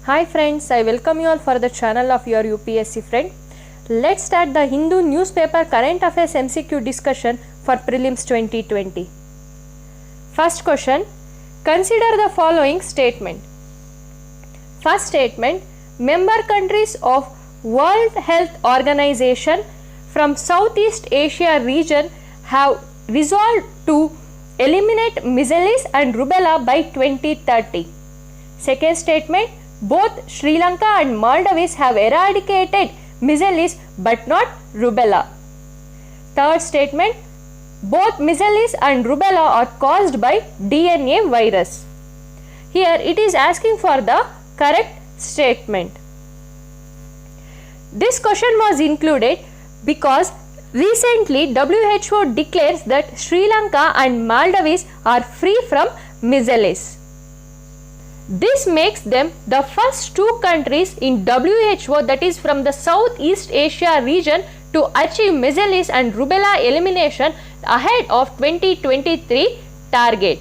Hi friends, I welcome you all for the channel of your UPSC friend. Let's start the Hindu newspaper current affairs MCQ discussion for prelims 2020. First question, consider the following statement. First statement, member countries of World Health Organization from Southeast Asia region have resolved to eliminate measles and rubella by 2030. Second statement, both Sri Lanka and Maldives have eradicated measles but not rubella. Third statement, both measles and rubella are caused by DNA virus. Here it is asking for the correct statement. This question was included because recently WHO declares that Sri Lanka and Maldives are free from measles. This makes them the first two countries in WHO, that is from the Southeast Asia region, to achieve measles and rubella elimination ahead of 2023 target.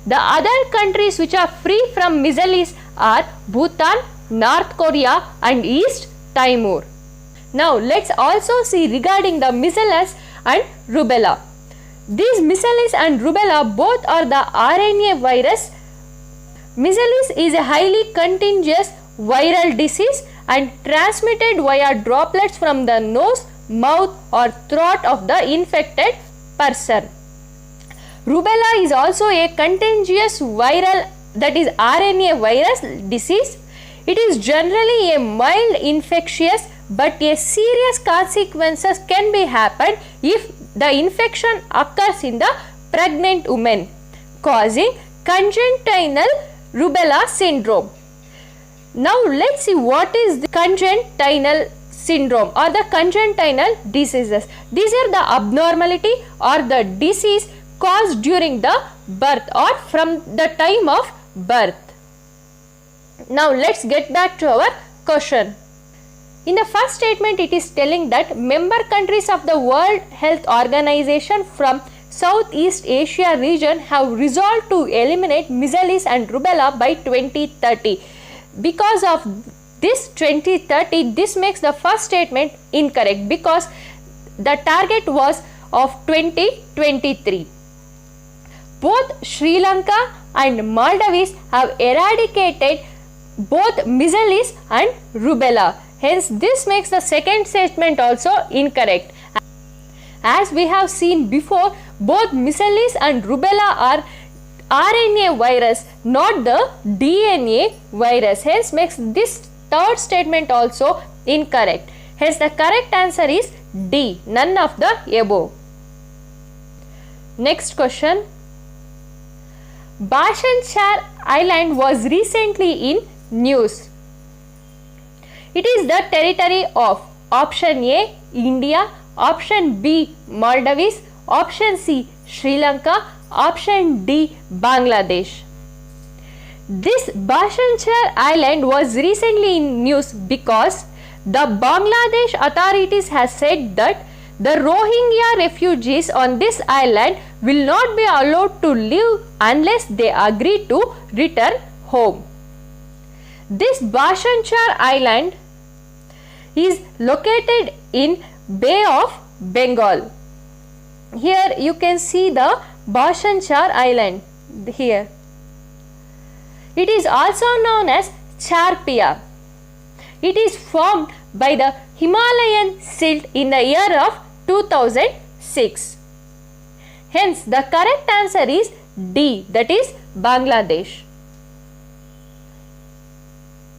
The other countries which are free from measles are Bhutan, North Korea and East Timor. Now let's also see regarding the measles and rubella. These measles and rubella both are the RNA virus. Measles is a highly contagious viral disease and transmitted via droplets from the nose, mouth or throat of the infected person. Rubella is also a contagious viral, that is RNA virus disease. It is generally a mild infectious but a serious consequences can be happen if the infection occurs in the pregnant woman, causing congenital rubella syndrome. Now let's see what is the congenital syndrome or the congenital diseases. These are the abnormality or the disease caused during the birth or from the time of birth. Now let's get back to our question. In the first statement it is telling that member countries of the World Health Organization from Southeast Asia region have resolved to eliminate measles and rubella by 2030. Because of this 2030, this makes the first statement incorrect because the target was of 2023. Both Sri Lanka and Maldives have eradicated both measles and rubella. Hence, this makes the second statement also incorrect. As we have seen before, both measles and rubella are RNA virus, not the DNA virus. Hence, makes this third statement also incorrect. Hence, the correct answer is D, none of the above. Next question. Bhasan Char Island was recently in news. It is the territory of option A, India, option B, Maldives, option C, Sri Lanka, option D, Bangladesh. This Bhasan Char Island was recently in news because the Bangladesh authorities have said that the Rohingya refugees on this island will not be allowed to live unless they agree to return home. This Bhasan Char Island is located in Bay of Bengal. Here you can see the Bhasan Char Island here. It is also known as Charpia. It is formed by the Himalayan silt in the year of 2006. Hence, the correct answer is D, that is Bangladesh.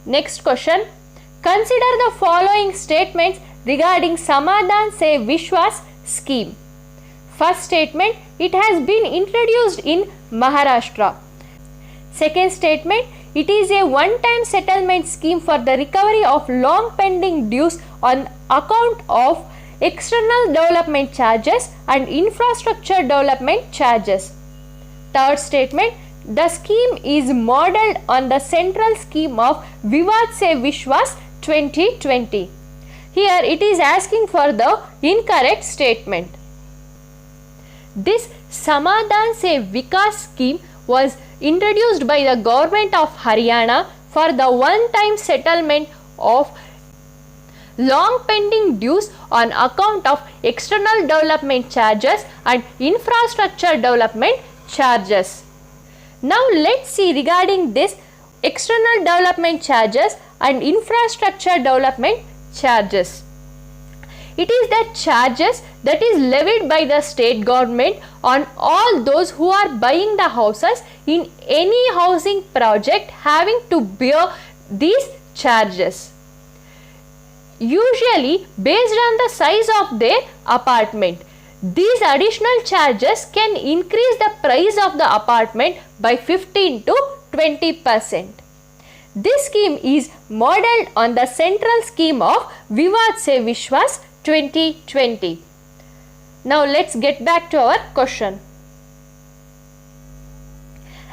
Next question. Consider the following statements regarding Samadhan Se Vishwas scheme. First statement, it has been introduced in Maharashtra. Second statement, it is a one-time settlement scheme for the recovery of long pending dues on account of external development charges and infrastructure development charges. Third statement, the scheme is modelled on the central scheme of Vivad Se Vishwas 2020. Here it is asking for the incorrect statement. This Samadhan Se Vikas scheme was introduced by the government of Haryana for the one-time settlement of long pending dues on account of external development charges and infrastructure development charges. Now let's see regarding this external development charges and infrastructure development charges. It is the charges that is levied by the state government on all those who are buying the houses in any housing project having to bear these charges, usually based on the size of their apartment. These additional charges can increase the price of the apartment by 15 to 20%. This scheme is modeled on the central scheme of Vivad Se Vishwas 2020. Now let's get back to our question.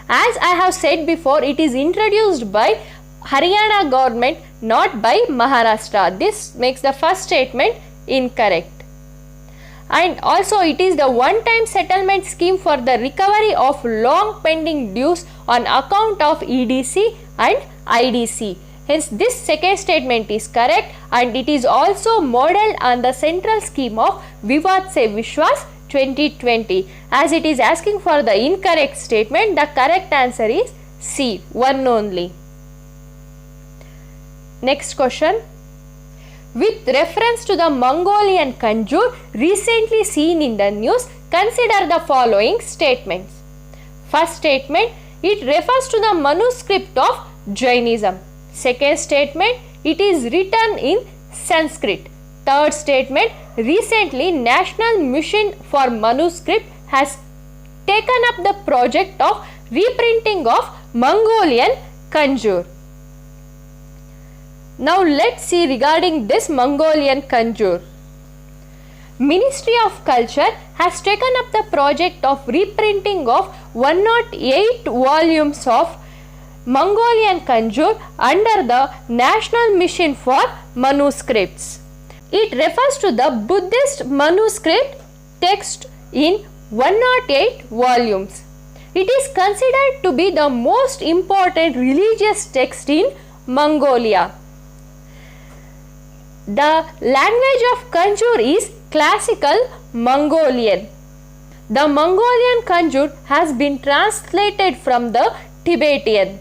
As I have said before, it is introduced by Haryana government, not by Maharashtra. This makes the first statement incorrect. And also it is the one-time settlement scheme for the recovery of long pending dues on account of EDC and IDC. Hence this second statement is correct, and it is also modeled on the central scheme of Vivad Se Vishwas 2020. As it is asking for the incorrect statement, the correct answer is C, one only. Next question. With reference to the Mongolian conjure recently seen in the news, consider the following statements. First statement, it refers to the manuscript of Jainism. Second statement, it is written in Sanskrit. Third statement, recently National Mission for Manuscript has taken up the project of reprinting of Mongolian conjure. Now let's see regarding this Mongolian conjure. Ministry of Culture has taken up the project of reprinting of 108 volumes of Mongolian conjure under the National Mission for Manuscripts. It refers to the Buddhist manuscript text in 108 volumes. It is considered to be the most important religious text in Mongolia. The language of conjure is classical Mongolian. The Mongolian conjure has been translated from the Tibetan.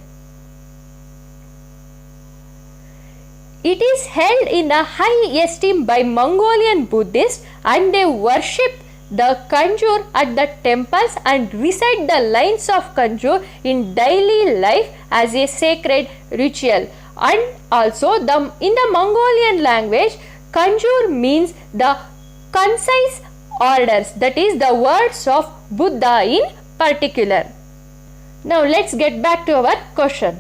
It is held in a high esteem by Mongolian Buddhists, and they worship the conjure at the temples and recite the lines of conjure in daily life as a sacred ritual. And also in the Mongolian language, conjure means the concise orders, that is the words of Buddha in particular. Now let's get back to our question.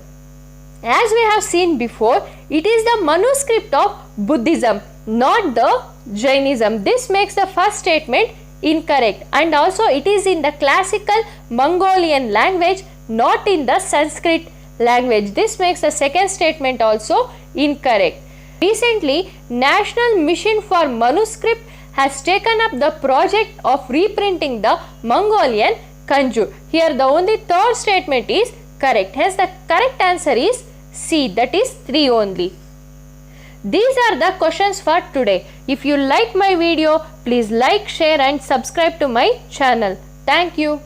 As we have seen before, it is the manuscript of Buddhism, not the Jainism. This makes the first statement incorrect, and also it is in the classical Mongolian language, not in the Sanskrit language. This makes the second statement also incorrect. Recently, National Mission for Manuscript has taken up the project of reprinting the Mongolian conjure. Here the only third statement is correct. Hence the correct answer is C, that is 3 only. These are the questions for today. If you like my video, please like, share and subscribe to my channel. Thank you.